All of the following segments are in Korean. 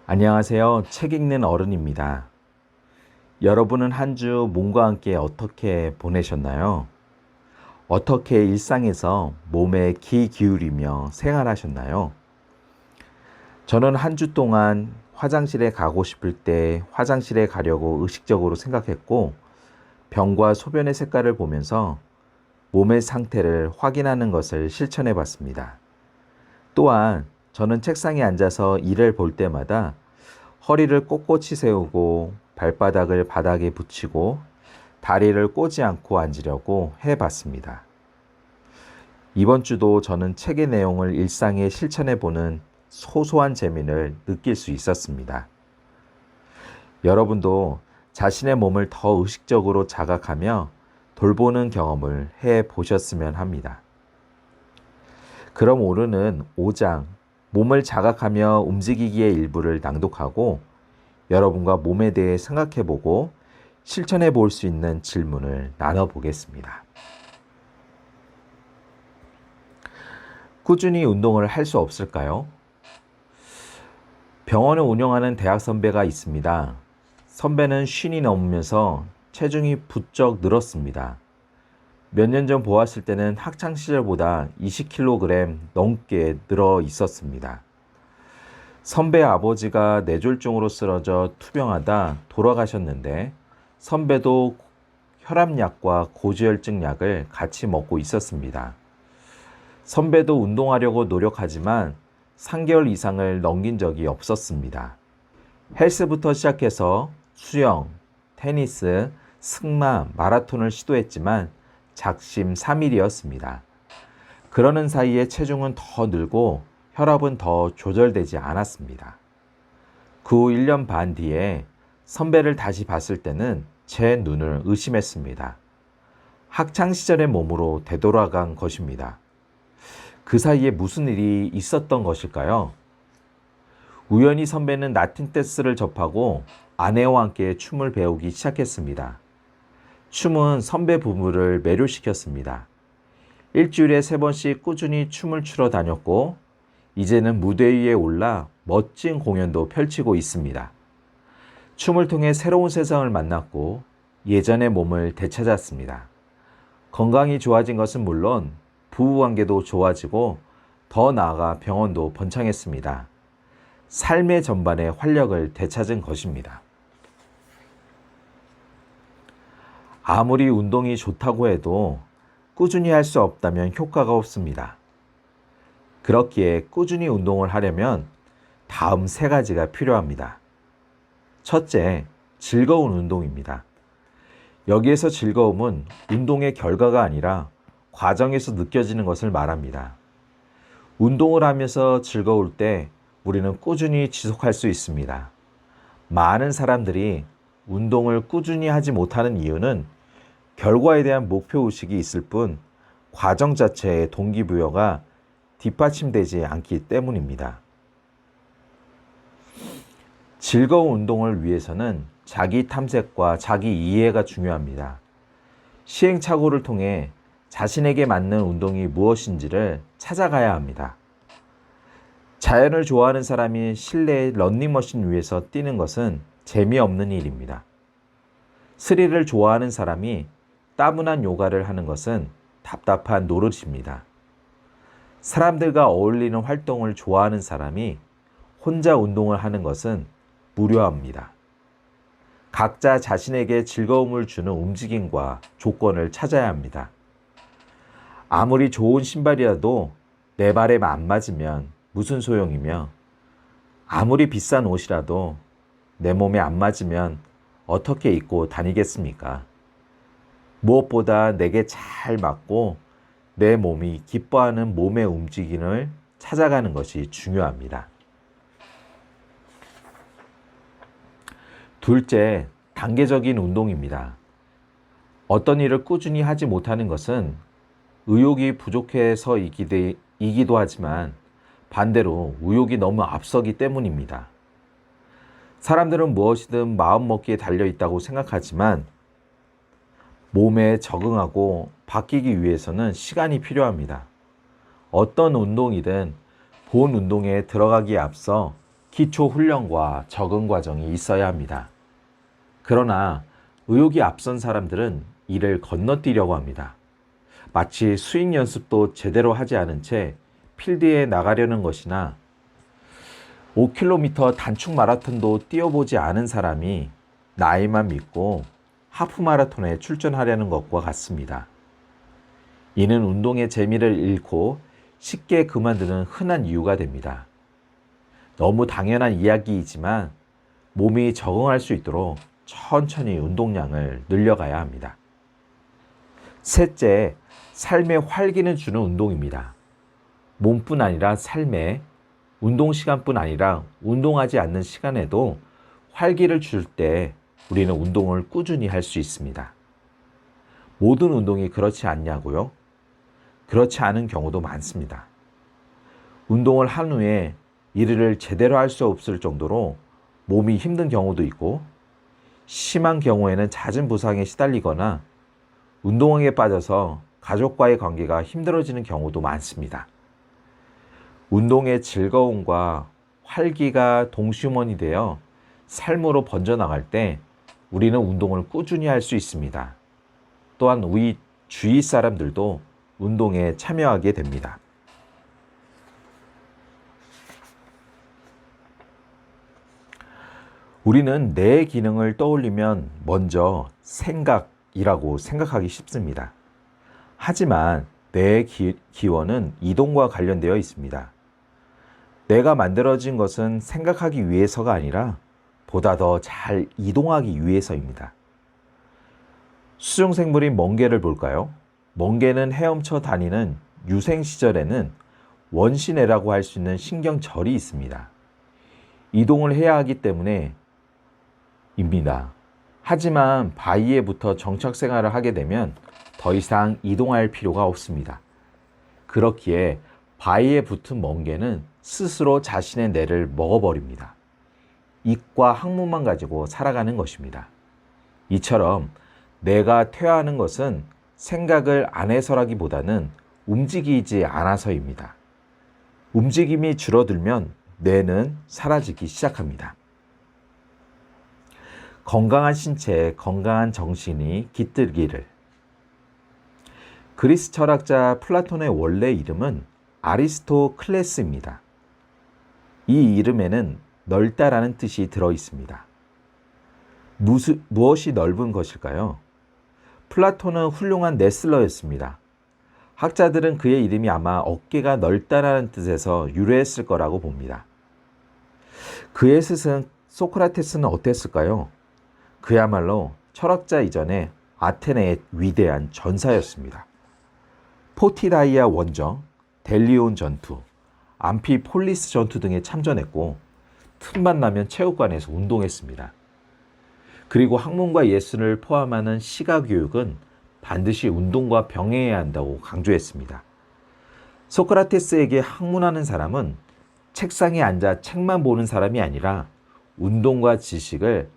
안녕하세요. 책 읽는 어른입니다. 여러분은 한 주 몸과 함께 어떻게 보내셨나요? 어떻게 일상에서 몸에 기 기울이며 생활하셨나요? 저는 한 주 동안 화장실에 가고 싶을 때 화장실에 가려고 의식적으로 생각했고, 병과 소변의 색깔을 보면서 몸의 상태를 확인하는 것을 실천해 봤습니다. 또한 저는 책상에 앉아서 일을 볼 때마다 허리를 꼿꼿이 세우고 발바닥을 바닥에 붙이고 다리를 꼬지 않고 앉으려고 해봤습니다. 이번 주도 저는 책의 내용을 일상에 실천해 보는 소소한 재미를 느낄 수 있었습니다. 여러분도 자신의 몸을 더 의식적으로 자각하며 돌보는 경험을 해 보셨으면 합니다. 그럼 오늘은 5장 몸을 자각하며 움직이기의 일부를 낭독하고 여러분과 몸에 대해 생각해보고 실천해 볼 수 있는 질문을 나눠보겠습니다. 꾸준히 운동을 할 수 없을까요? 병원을 운영하는 대학 선배가 있습니다. 선배는 50이 넘으면서 체중이 부쩍 늘었습니다. 몇 년 전 보았을 때는 학창 시절보다 20kg 넘게 늘어 있었습니다. 선배 아버지가 뇌졸중으로 쓰러져 투병하다 돌아가셨는데 선배도 혈압약과 고지혈증 약을 같이 먹고 있었습니다. 선배도 운동하려고 노력하지만 3개월 이상을 넘긴 적이 없었습니다. 헬스부터 시작해서 수영, 테니스, 승마, 마라톤을 시도했지만 작심삼일이었습니다. 그러는 사이에 체중은 더 늘고 혈압은 더 조절되지 않았습니다. 그 후 1년 반 뒤에 선배를 다시 봤을 때는 제 눈을 의심했습니다. 학창시절의 몸으로 되돌아간 것입니다. 그 사이에 무슨 일이 있었던 것일까요? 우연히 선배는 라틴 댄스를 접하고 아내와 함께 춤을 배우기 시작했습니다. 춤은 선배 부부를 매료시켰습니다. 일주일에 3번씩 꾸준히 춤을 추러 다녔고 이제는 무대 위에 올라 멋진 공연도 펼치고 있습니다. 춤을 통해 새로운 세상을 만났고 예전의 몸을 되찾았습니다. 건강이 좋아진 것은 물론 부부관계도 좋아지고 더 나아가 병원도 번창했습니다. 삶의 전반에 활력을 되찾은 것입니다. 아무리 운동이 좋다고 해도 꾸준히 할 수 없다면 효과가 없습니다. 그렇기에 꾸준히 운동을 하려면 다음 3가지가 필요합니다. 첫째, 즐거운 운동입니다. 여기에서 즐거움은 운동의 결과가 아니라 과정에서 느껴지는 것을 말합니다. 운동을 하면서 즐거울 때 우리는 꾸준히 지속할 수 있습니다. 많은 사람들이 운동을 꾸준히 하지 못하는 이유는 결과에 대한 목표의식이 있을 뿐 과정 자체의 동기부여가 뒷받침되지 않기 때문입니다. 즐거운 운동을 위해서는 자기 탐색과 자기 이해가 중요합니다. 시행착오를 통해 자신에게 맞는 운동이 무엇인지를 찾아가야 합니다. 자연을 좋아하는 사람이 실내 러닝머신 위에서 뛰는 것은 재미없는 일입니다. 스릴을 좋아하는 사람이 따분한 요가를 하는 것은 답답한 노릇입니다. 사람들과 어울리는 활동을 좋아하는 사람이 혼자 운동을 하는 것은 무료합니다. 각자 자신에게 즐거움을 주는 움직임과 조건을 찾아야 합니다. 아무리 좋은 신발이라도 내 발에 안 맞으면 무슨 소용이며 아무리 비싼 옷이라도 내 몸에 안 맞으면 어떻게 입고 다니겠습니까? 무엇보다 내게 잘 맞고 내 몸이 기뻐하는 몸의 움직임을 찾아가는 것이 중요합니다. 둘째, 단계적인 운동입니다. 어떤 일을 꾸준히 하지 못하는 것은 의욕이 부족해서이기도 하지만 반대로 의욕이 너무 앞서기 때문입니다. 사람들은 무엇이든 마음먹기에 달려있다고 생각하지만 몸에 적응하고 바뀌기 위해서는 시간이 필요합니다. 어떤 운동이든 본 운동에 들어가기에 앞서 기초 훈련과 적응 과정이 있어야 합니다. 그러나 의욕이 앞선 사람들은 이를 건너뛰려고 합니다. 마치 스윙 연습도 제대로 하지 않은 채 필드에 나가려는 것이나 5km 단축 마라톤도 뛰어보지 않은 사람이 나이만 믿고 하프 마라톤에 출전하려는 것과 같습니다. 이는 운동의 재미를 잃고 쉽게 그만두는 흔한 이유가 됩니다. 너무 당연한 이야기이지만 몸이 적응할 수 있도록 천천히 운동량을 늘려가야 합니다. 셋째, 삶에 활기를 주는 운동입니다. 몸뿐 아니라 삶에 운동 시간뿐 아니라 운동하지 않는 시간에도 활기를 줄 때 우리는 운동을 꾸준히 할 수 있습니다. 모든 운동이 그렇지 않냐고요? 그렇지 않은 경우도 많습니다. 운동을 한 후에 일을 제대로 할 수 없을 정도로 몸이 힘든 경우도 있고, 심한 경우에는 잦은 부상에 시달리거나 운동에 빠져서 가족과의 관계가 힘들어지는 경우도 많습니다. 운동의 즐거움과 활기가 동시원이 되어 삶으로 번져나갈 때 우리는 운동을 꾸준히 할 수 있습니다. 또한 우리 주위 사람들도 운동에 참여하게 됩니다. 우리는 뇌의 기능을 떠올리면 먼저 생각이라고 생각하기 쉽습니다. 하지만 뇌의 기원은 이동과 관련되어 있습니다. 뇌가 만들어진 것은 생각하기 위해서가 아니라 보다 더 잘 이동하기 위해서입니다. 수중생물인 멍게를 볼까요? 멍게는 헤엄쳐 다니는 유생 시절에는 원시뇌라고 할 수 있는 신경절이 있습니다. 이동을 해야 하기 때문에 입니다. 하지만 바위에 붙어 정착 생활을 하게 되면 더 이상 이동할 필요가 없습니다. 그렇기에 바위에 붙은 멍게는 스스로 자신의 뇌를 먹어버립니다. 입과 항문만 가지고 살아가는 것입니다. 이처럼 뇌가 퇴화하는 것은 생각을 안 해서라기보다는 움직이지 않아서입니다. 움직임이 줄어들면 뇌는 사라지기 시작합니다. 건강한 신체에 건강한 정신이 깃들기를. 그리스 철학자 플라톤의 원래 이름은 아리스토클레스입니다. 이 이름에는 넓다라는 뜻이 들어 있습니다. 무엇이 넓은 것일까요? 플라톤은 훌륭한 레슬러였습니다. 학자들은 그의 이름이 아마 어깨가 넓다라는 뜻에서 유래했을 거라고 봅니다. 그의 스승 소크라테스는 어땠을까요? 그야말로 철학자 이전에 아테네의 위대한 전사였습니다. 포티다이아 원정, 델리온 전투, 암피폴리스 전투 등에 참전했고 틈만 나면 체육관에서 운동했습니다. 그리고 학문과 예술을 포함하는 시가교육은 반드시 운동과 병행해야 한다고 강조했습니다. 소크라테스에게 학문하는 사람은 책상에 앉아 책만 보는 사람이 아니라 운동과 지식을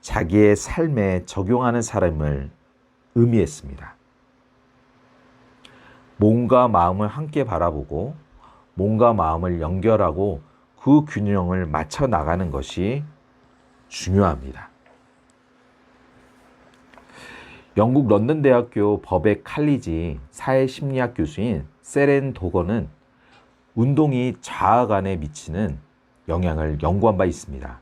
자기의 삶에 적용하는 사람을 의미했습니다. 몸과 마음을 함께 바라보고 몸과 마음을 연결하고 그 균형을 맞춰 나가는 것이 중요합니다. 영국 런던 대학교 버백 칼리지 사회심리학 교수인 세렌 도건은 운동이 자아 간에 미치는 영향을 연구한 바 있습니다.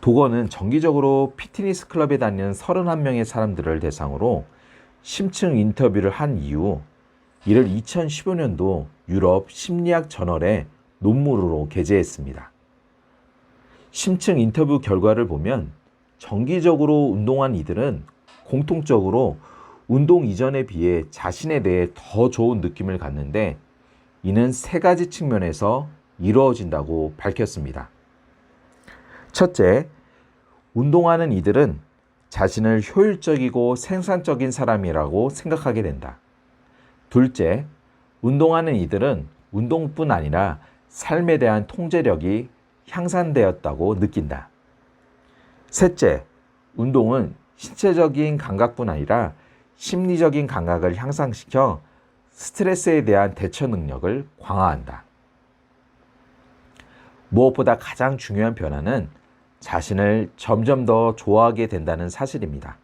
도건은 정기적으로 피트니스 클럽에 다니는 31명의 사람들을 대상으로 심층 인터뷰를 한 이후 이를 2015년도 유럽 심리학 저널에 논문으로 게재했습니다. 심층 인터뷰 결과를 보면 정기적으로 운동한 이들은 공통적으로 운동 이전에 비해 자신에 대해 더 좋은 느낌을 갖는데 이는 3가지 측면에서 이루어진다고 밝혔습니다. 첫째, 운동하는 이들은 자신을 효율적이고 생산적인 사람이라고 생각하게 된다. 둘째, 운동하는 이들은 운동뿐 아니라 삶에 대한 통제력이 향상되었다고 느낀다. 셋째, 운동은 신체적인 감각뿐 아니라 심리적인 감각을 향상시켜 스트레스에 대한 대처 능력을 강화한다. 무엇보다 가장 중요한 변화는 자신을 점점 더 좋아하게 된다는 사실입니다.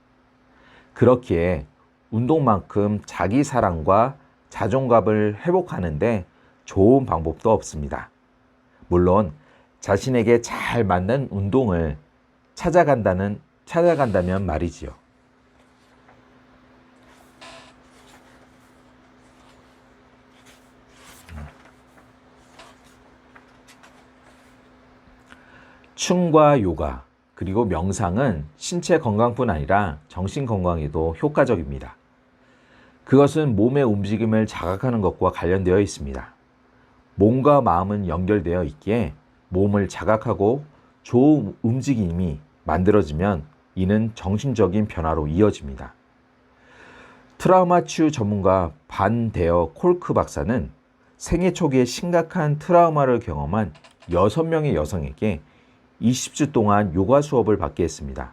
그렇기에 운동만큼 자기 사랑과 자존감을 회복하는데 좋은 방법도 없습니다. 물론 자신에게 잘 맞는 운동을 찾아간다면 말이지요. 춤과 요가, 그리고 명상은 신체 건강뿐 아니라 정신 건강에도 효과적입니다. 그것은 몸의 움직임을 자극하는 것과 관련되어 있습니다. 몸과 마음은 연결되어 있기에 몸을 자극하고 좋은 움직임이 만들어지면 이는 정신적인 변화로 이어집니다. 트라우마 치유 전문가 반 데어 콜크 박사는 생애 초기에 심각한 트라우마를 경험한 6명의 여성에게 20주 동안 요가 수업을 받게 했습니다.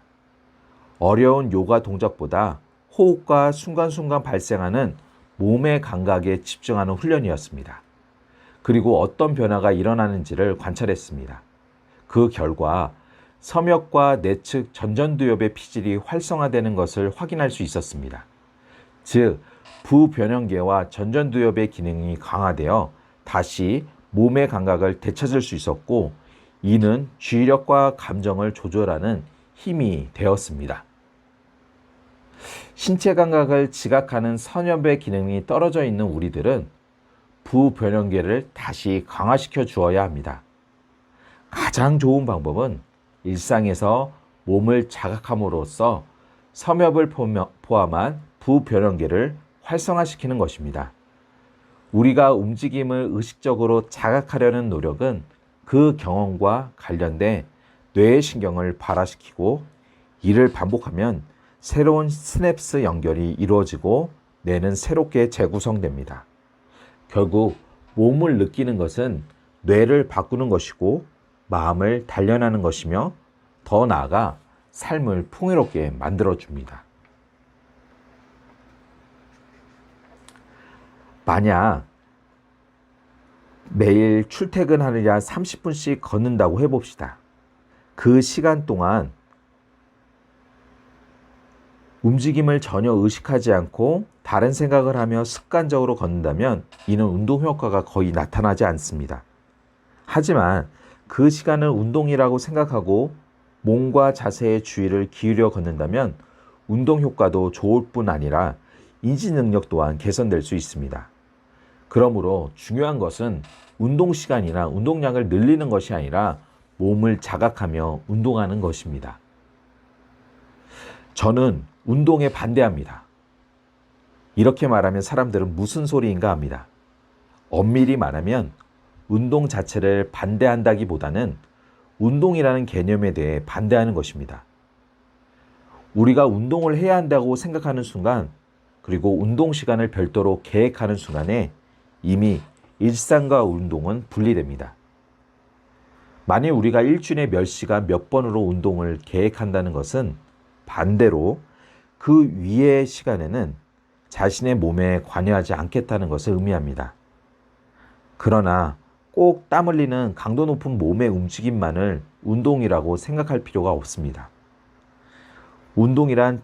어려운 요가 동작보다 호흡과 순간순간 발생하는 몸의 감각에 집중하는 훈련이었습니다. 그리고 어떤 변화가 일어나는지를 관찰했습니다. 그 결과 섬역과 내측 전전두엽의 피질이 활성화되는 것을 확인할 수 있었습니다. 즉, 부변형계와 전전두엽의 기능이 강화되어 다시 몸의 감각을 되찾을 수 있었고, 이는 주의력과 감정을 조절하는 힘이 되었습니다. 신체 감각을 지각하는 선엽의 기능이 떨어져 있는 우리들은 부변형계를 다시 강화시켜 주어야 합니다. 가장 좋은 방법은 일상에서 몸을 자극함으로써 섬엽을 포함한 부변형계를 활성화시키는 것입니다. 우리가 움직임을 의식적으로 자극하려는 노력은 그 경험과 관련된 뇌의 신경을 발화시키고, 이를 반복하면 새로운 시냅스 연결이 이루어지고 뇌는 새롭게 재구성됩니다. 결국 몸을 느끼는 것은 뇌를 바꾸는 것이고 마음을 단련하는 것이며, 더 나아가 삶을 풍요롭게 만들어줍니다. 만약 매일 출퇴근하느라 30분씩 걷는다고 해봅시다. 그 시간 동안 움직임을 전혀 의식하지 않고 다른 생각을 하며 습관적으로 걷는다면 이는 운동 효과가 거의 나타나지 않습니다. 하지만 그 시간을 운동이라고 생각하고 몸과 자세의 주의를 기울여 걷는다면 운동 효과도 좋을 뿐 아니라 인지 능력 또한 개선될 수 있습니다. 그러므로 중요한 것은 운동 시간이나 운동량을 늘리는 것이 아니라 몸을 자각하며 운동하는 것입니다. 저는 운동에 반대합니다. 이렇게 말하면 사람들은 무슨 소리인가 합니다. 엄밀히 말하면 운동 자체를 반대한다기보다는 운동이라는 개념에 대해 반대하는 것입니다. 우리가 운동을 해야 한다고 생각하는 순간, 그리고 운동 시간을 별도로 계획하는 순간에 이미 일상과 운동은 분리됩니다. 만일 우리가 일주일에 몇 시간 몇 번으로 운동을 계획한다는 것은 반대로 그 위의 시간에는 자신의 몸에 관여하지 않겠다는 것을 의미합니다. 그러나 꼭 땀 흘리는 강도 높은 몸의 움직임만을 운동이라고 생각할 필요가 없습니다. 운동이란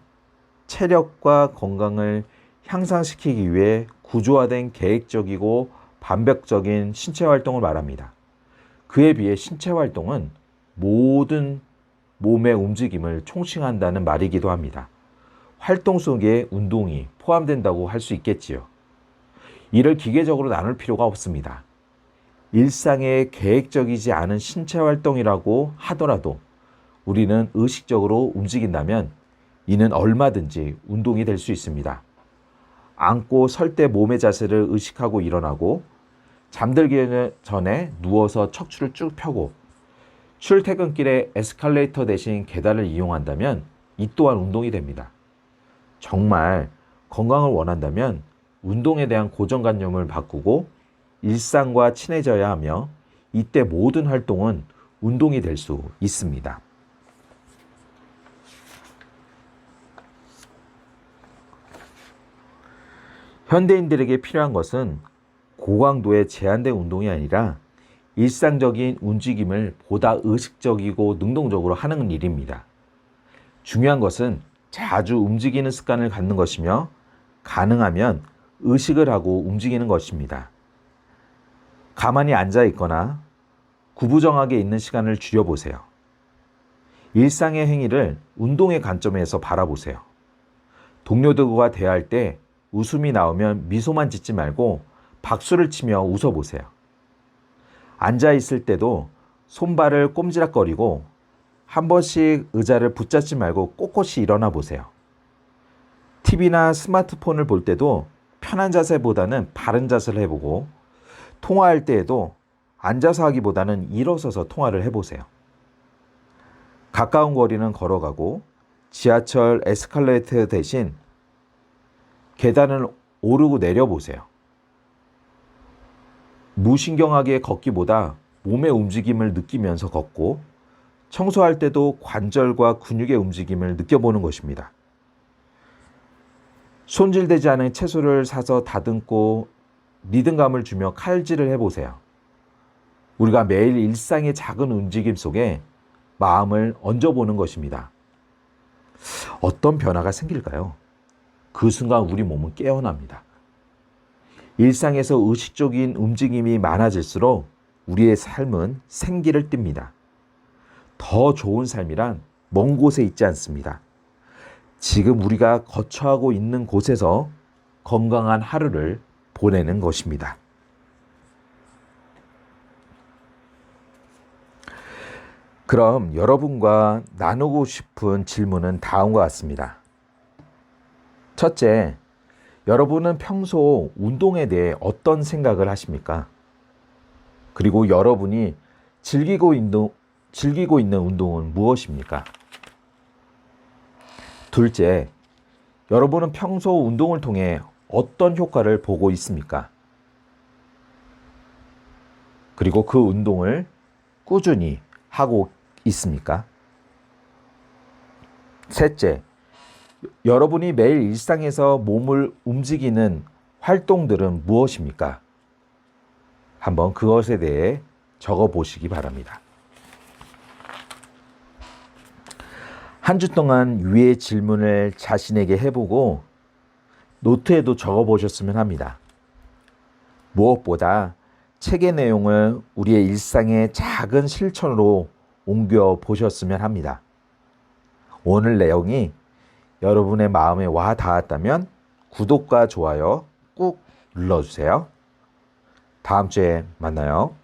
체력과 건강을 향상시키기 위해 구조화된 계획적이고 반복적인 신체 활동을 말합니다. 그에 비해 신체 활동은 모든 몸의 움직임을 총칭한다는 말이기도 합니다. 활동 속에 운동이 포함된다고 할 수 있겠지요. 이를 기계적으로 나눌 필요가 없습니다. 일상에 계획적이지 않은 신체 활동이라고 하더라도 우리는 의식적으로 움직인다면 이는 얼마든지 운동이 될 수 있습니다. 앉고 설 때 몸의 자세를 의식하고 일어나고, 잠들기 전에 누워서 척추를 쭉 펴고, 출퇴근길에 에스컬레이터 대신 계단을 이용한다면 이 또한 운동이 됩니다. 정말 건강을 원한다면 운동에 대한 고정관념을 바꾸고 일상과 친해져야 하며, 이때 모든 활동은 운동이 될 수 있습니다. 현대인들에게 필요한 것은 고강도의 제한된 운동이 아니라 일상적인 움직임을 보다 의식적이고 능동적으로 하는 일입니다. 중요한 것은 자주 움직이는 습관을 갖는 것이며 가능하면 의식을 하고 움직이는 것입니다. 가만히 앉아 있거나 구부정하게 있는 시간을 줄여보세요. 일상의 행위를 운동의 관점에서 바라보세요. 동료들과 대화할 때 웃음이 나오면 미소만 짓지 말고 박수를 치며 웃어보세요. 앉아 있을 때도 손발을 꼼지락거리고 한 번씩 의자를 붙잡지 말고 꼿꼿이 일어나 보세요. TV나 스마트폰을 볼 때도 편한 자세보다는 바른 자세를 해보고 통화할 때에도 앉아서 하기보다는 일어서서 통화를 해보세요. 가까운 거리는 걸어가고 지하철 에스컬레이터 대신 계단을 오르고 내려보세요. 무신경하게 걷기보다 몸의 움직임을 느끼면서 걷고 청소할 때도 관절과 근육의 움직임을 느껴보는 것입니다. 손질되지 않은 채소를 사서 다듬고 리듬감을 주며 칼질을 해보세요. 우리가 매일 일상의 작은 움직임 속에 마음을 얹어보는 것입니다. 어떤 변화가 생길까요? 그 순간 우리 몸은 깨어납니다. 일상에서 의식적인 움직임이 많아질수록 우리의 삶은 생기를 띱니다. 더 좋은 삶이란 먼 곳에 있지 않습니다. 지금 우리가 거처하고 있는 곳에서 건강한 하루를 보내는 것입니다. 그럼 여러분과 나누고 싶은 질문은 다음과 같습니다. 첫째, 여러분은 평소 운동에 대해 어떤 생각을 하십니까? 그리고 여러분이 즐기고 있는 운동은 무엇입니까? 둘째, 여러분은 평소 운동을 통해 어떤 효과를 보고 있습니까? 그리고 그 운동을 꾸준히 하고 있습니까? 셋째, 여러분이 매일 일상에서 몸을 움직이는 활동들은 무엇입니까? 한번 그것에 대해 적어 보시기 바랍니다. 한 주 동안 위의 질문을 자신에게 해보고 노트에도 적어 보셨으면 합니다. 무엇보다 책의 내용을 우리의 일상의 작은 실천으로 옮겨 보셨으면 합니다. 오늘 내용이 여러분의 마음에 와 닿았다면 구독과 좋아요 꾹 눌러주세요. 다음 주에 만나요.